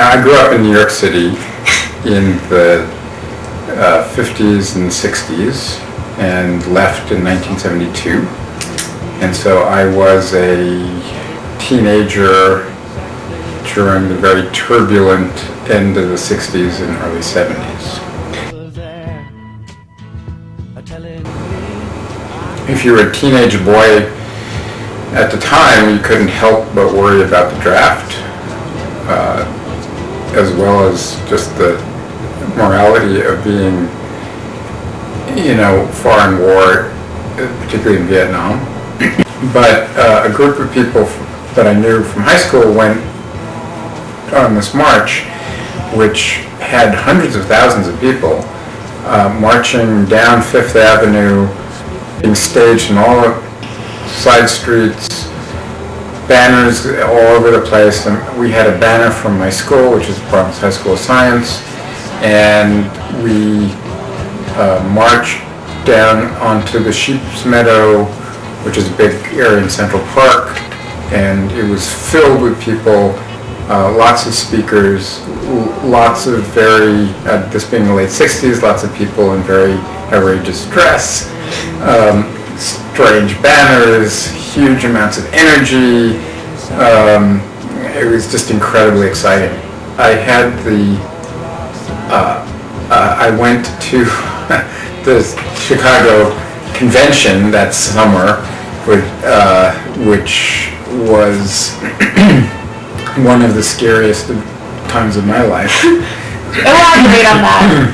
I grew up in New York City in the 50s and 60s and left in 1972. And so I was a teenager during the very turbulent end of the 60s and early 70s. If you were a teenage boy at the time, you couldn't help but worry about the draft, as well as just the morality of being, far in war, particularly in Vietnam. But a group of people that I knew from high school went on this march, which had hundreds of thousands of people marching down Fifth Avenue, being staged in all side streets, banners all over the place. And we had a banner from my school, which is Bronx High School of Science, and we marched down onto the Sheep's Meadow, which is a big area in Central Park, and it was filled with people, lots of speakers, lots of this being the late 60s, lots of people in very outrageous dress, strange banners, huge amounts of energy. It was just incredibly exciting. I went to the Chicago convention that summer, which was one of the scariest times of my life. Elaborate on that.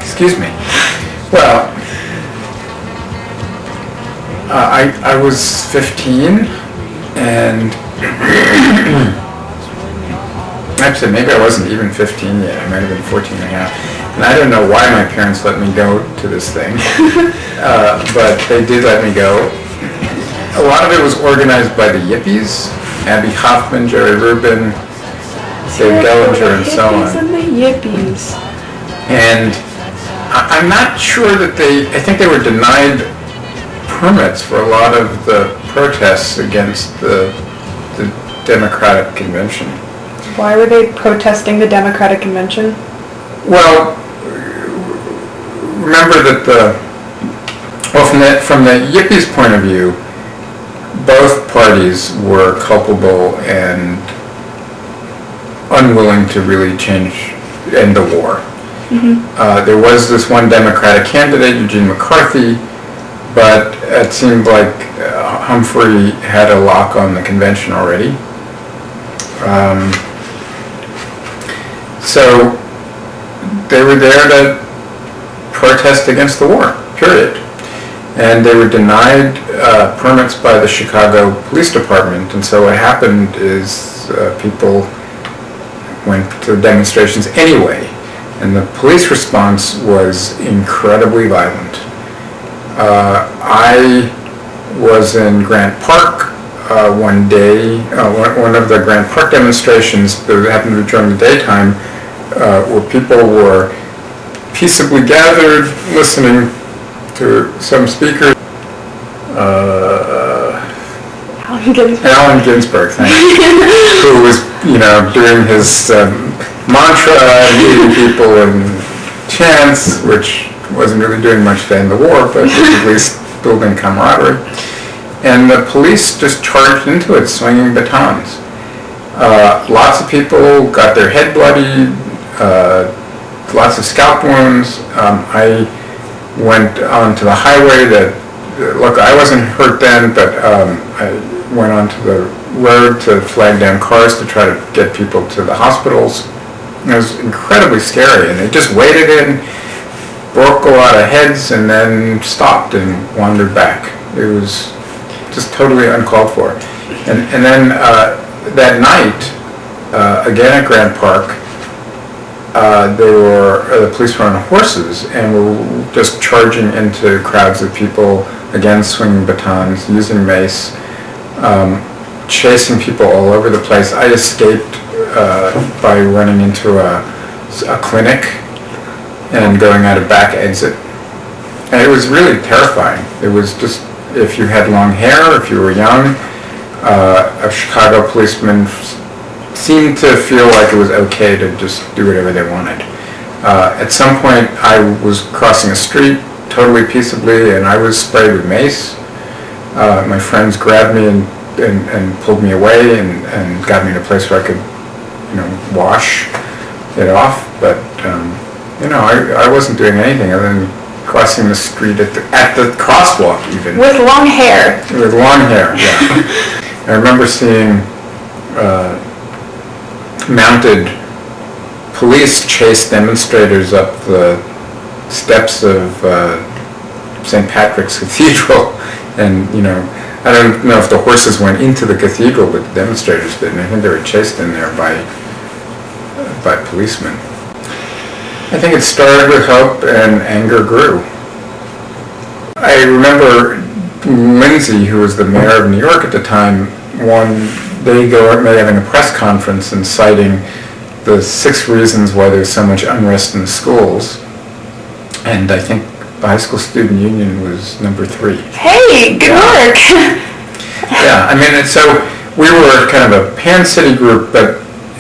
Excuse me. Well, I was 15, and actually maybe I wasn't even 15 yet. I might have been 14 and a half. And I don't know why my parents let me go to this thing, but they did let me go. A lot of it was organized by the Yippies, Abby Hoffman, Jerry Rubin, Dave Dellinger, and so on. And the Yippies. And I'm not sure that I think they were denied permits for a lot of the protests against the Democratic Convention. Why were they protesting the Democratic Convention? Well, remember that from the Yippies' point of view, both parties were culpable and unwilling to really end the war. Mm-hmm. There was this one Democratic candidate, Eugene McCarthy, but it seemed like Humphrey had a lock on the convention already. So they were there to protest against the war, period. And they were denied permits by the Chicago Police Department, and so what happened is people went to demonstrations anyway, and the police response was incredibly violent. I was in Grant Park one day, one of the Grant Park demonstrations that happened to be during the daytime, where people were peaceably gathered, listening to some speaker. Allen Ginsberg, thank you, who was, doing his mantra, leading people in chants, which wasn't really doing much to end the war, but was at least building camaraderie. And the police just charged into it, swinging batons. Lots of people got their head bloodied, lots of scalp wounds. I went onto the highway look, I wasn't hurt then, but I went onto the road to flag down cars to try to get people to the hospitals. It was incredibly scary, and they just waded in, broke a lot of heads, and then stopped and wandered back. It was just totally uncalled for. And then that night, again at Grant Park, the police were on horses and were just charging into crowds of people, again swinging batons, using mace, chasing people all over the place. I escaped by running into a clinic and going out a back exit. And it was really terrifying. It was just, if you had long hair, if you were young, a Chicago policeman seemed to feel like it was okay to just do whatever they wanted. At some point, I was crossing a street totally peaceably, and I was sprayed with mace. My friends grabbed me and pulled me away and got me in a place where I could, wash it off. But I wasn't doing anything other than crossing the street at the crosswalk even. With long hair. With long hair, yeah. I remember seeing mounted police chase demonstrators up the steps of St. Patrick's Cathedral, and I don't know if the horses went into the cathedral, but the demonstrators did, and I think they were chased in there by policemen. I think it started with hope and anger grew. I remember Lindsay, who was the mayor of New York at the time, one day ago having a press conference and citing the 6 reasons why there's so much unrest in the schools. And I think the high school student union was number 3. Hey, good work! Yeah, I mean, so we were kind of a pan-city group,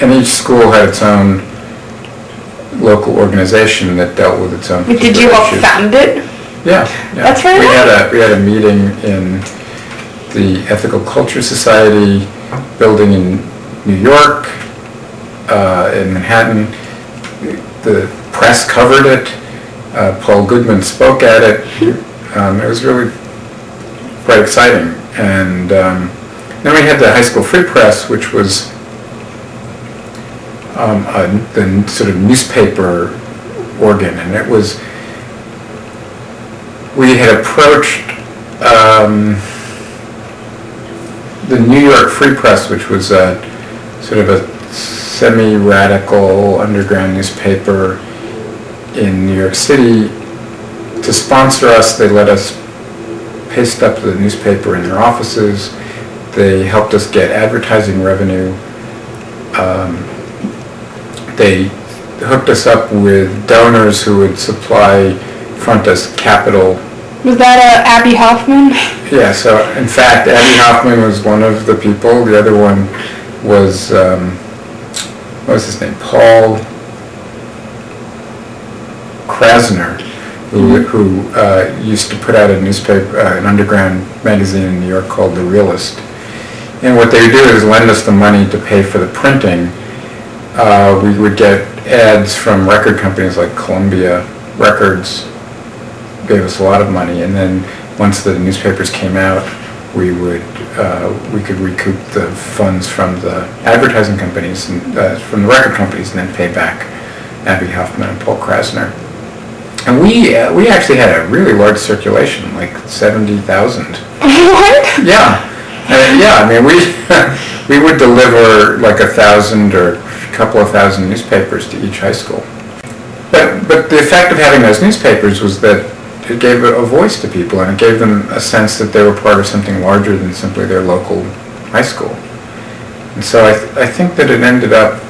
and each school had its own local organization that dealt with its own. Did you all found it? Yeah. That's right. We had a meeting in the Ethical Culture Society building in New York, in Manhattan. The press covered it. Paul Goodman spoke at it. It was really quite exciting. And then we had the High School Free Press, which was the sort of newspaper organ, and it was, we had approached the New York Free Press, which was sort of a semi-radical underground newspaper in New York City, to sponsor us. They let us paste up the newspaper in their offices. They helped us get advertising revenue. They hooked us up with donors who would front us capital. Was that Abby Hoffman? Yeah, so in fact, Abby Hoffman was one of the people. The other one was, what was his name? Paul Krasner, who used to put out a newspaper, an underground magazine in New York called The Realist. And what they would do is lend us the money to pay for the printing. We would get ads from record companies like Columbia Records, gave us a lot of money, and then once the newspapers came out, we could recoup the funds from the advertising companies and from the record companies, and then pay back Abby Hoffman and Paul Krasner. And we actually had a really large circulation, like 70,000. What? Yeah. Yeah, I mean, we would deliver like 1,000 or a couple of thousand newspapers to each high school. But the effect of having those newspapers was that it gave a voice to people, and it gave them a sense that they were part of something larger than simply their local high school. And so I think that it ended up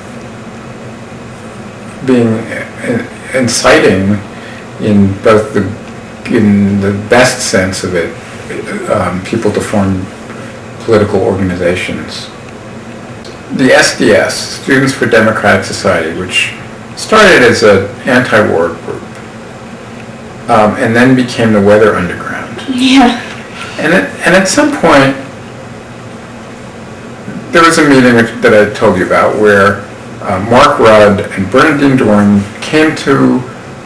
being inciting in both the best sense of it, people to form political organizations. The SDS, Students for Democratic Society, which started as an anti-war group, and then became the Weather Underground. Yeah. And at some point, there was a meeting that I told you about where Mark Rudd and Bernadine Dorn came to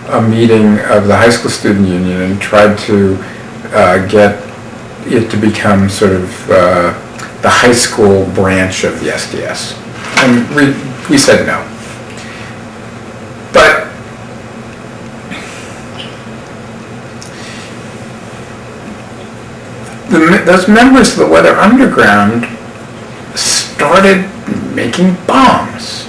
a meeting of the high school student union and tried to get it to become sort of the high school branch of the SDS. And we said no. But those members of the Weather Underground started making bombs.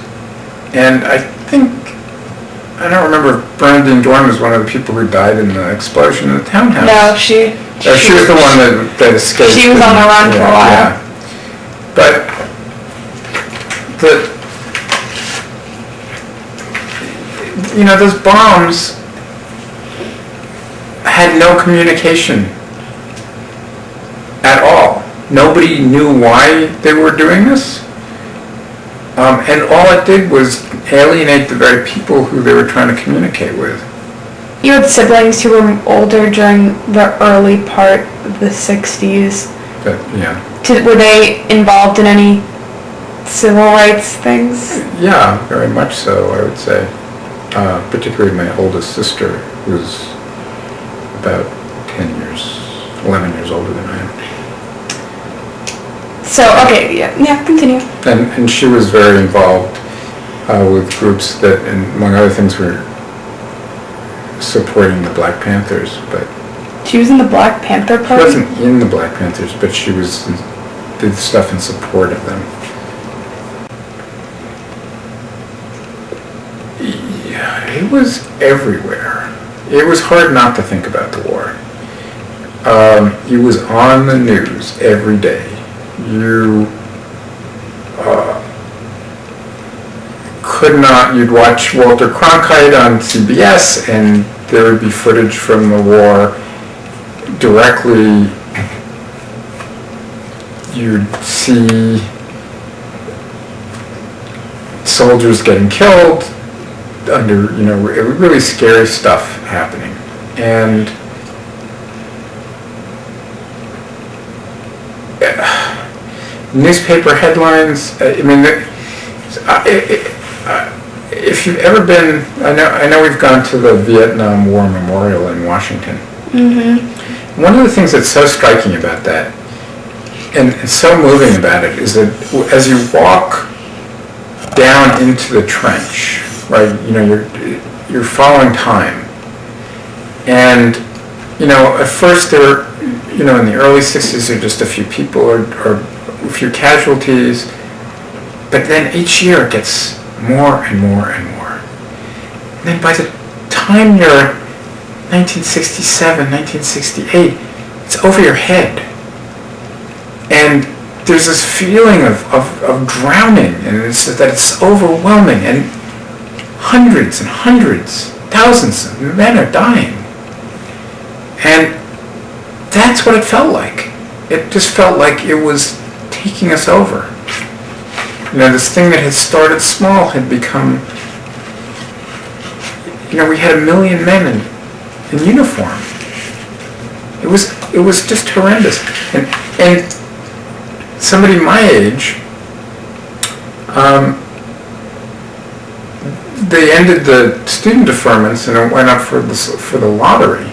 And I don't remember if Bernadine Dorn was one of the people who died in the explosion in the townhouse. No, she was the one that escaped. She was on the run for a while. Yeah. But those bombs had no communication at all. Nobody knew why they were doing this. And all it did was alienate the very people who they were trying to communicate with. You had siblings who were older during the early part of the 60s. But, yeah. Were they involved in any civil rights things? Yeah, very much so, I would say. Particularly my oldest sister, who's about 11 years older than I am. So, okay, yeah, continue. And she was very involved with groups that, among other things, were supporting the Black Panthers, but... She was in the Black Panther Party? She wasn't in the Black Panthers, but she did stuff in support of them. Yeah, it was everywhere. It was hard not to think about the war. It was on the news every day. You could not, you'd watch Walter Cronkite on CBS and there would be footage from the war directly. You'd see soldiers getting killed under, really scary stuff happening. And newspaper headlines, if you've ever been, I know we've gone to the Vietnam War Memorial in Washington. Mm-hmm. One of the things that's so striking about that, and so moving about it, is that as you walk down into the trench, right, you're following time. And, at first there were, in the early 60s, there were just a few people or a few casualties, but then each year it gets more and more and more. And then by the time you're 1967, 1968, it's over your head. And there's this feeling of drowning, and that it's overwhelming, and hundreds and hundreds, thousands of men are dying. And that's what it felt like. It just felt like it was taking us over. This thing that had started small had become, we had 1 million men in uniform. It was just horrendous. And somebody my age, they ended the student deferments and it went up for the lottery.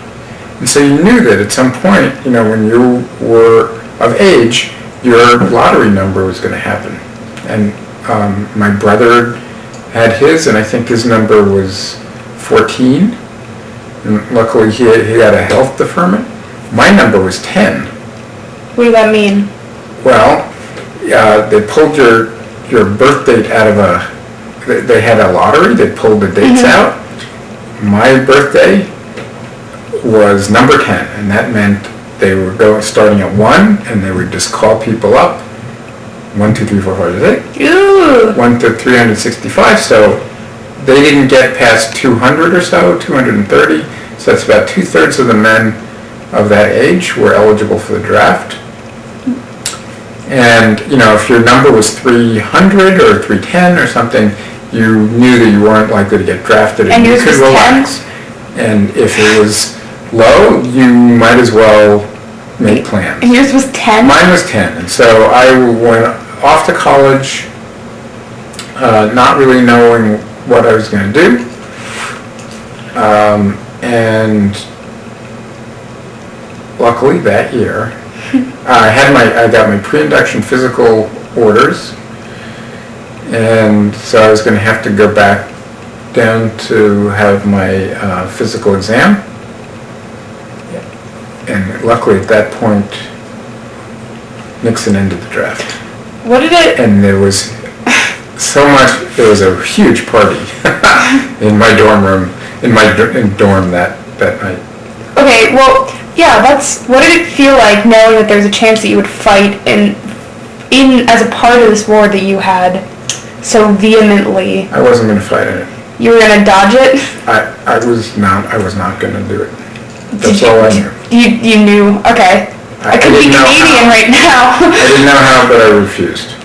And so you knew that at some point, when you were of age, your lottery number was going to happen. And my brother had his, and I think his number was 14. And luckily he had a health deferment. My number was 10. What does that mean? Well, they pulled your birth date out of they had a lottery, they pulled the dates out. My birthday was number 10, and that meant they were starting at 1, and they would just call people up. 1, 2, 3, 4, 5, 6. Ooh. 1 to 365, so they didn't get past 200 or so, 230, so that's about 2/3 of the men of that age were eligible for the draft. And, if your number was 300 or 310 or something, you knew that you weren't likely to get drafted, and you could relax. 10? And if it was low, you might as well make plans. And yours was 10? Mine was 10, and so I went off to college, not really knowing what I was going to do, and luckily that year, I got my pre-induction physical orders, and so I was going to have to go back down to have my physical exam. And luckily at that point, Nixon ended the draft. What did it... And there was there was a huge party in my dorm room, in my dorm that night. Okay, well, yeah, what did it feel like knowing that there was a chance that you would fight in as a part of this war that you had so vehemently? I wasn't going to fight in it. You were going to dodge it? I was not going to do it. That's all I knew. You knew, okay. I could be Canadian right now. I didn't know how, but I refused.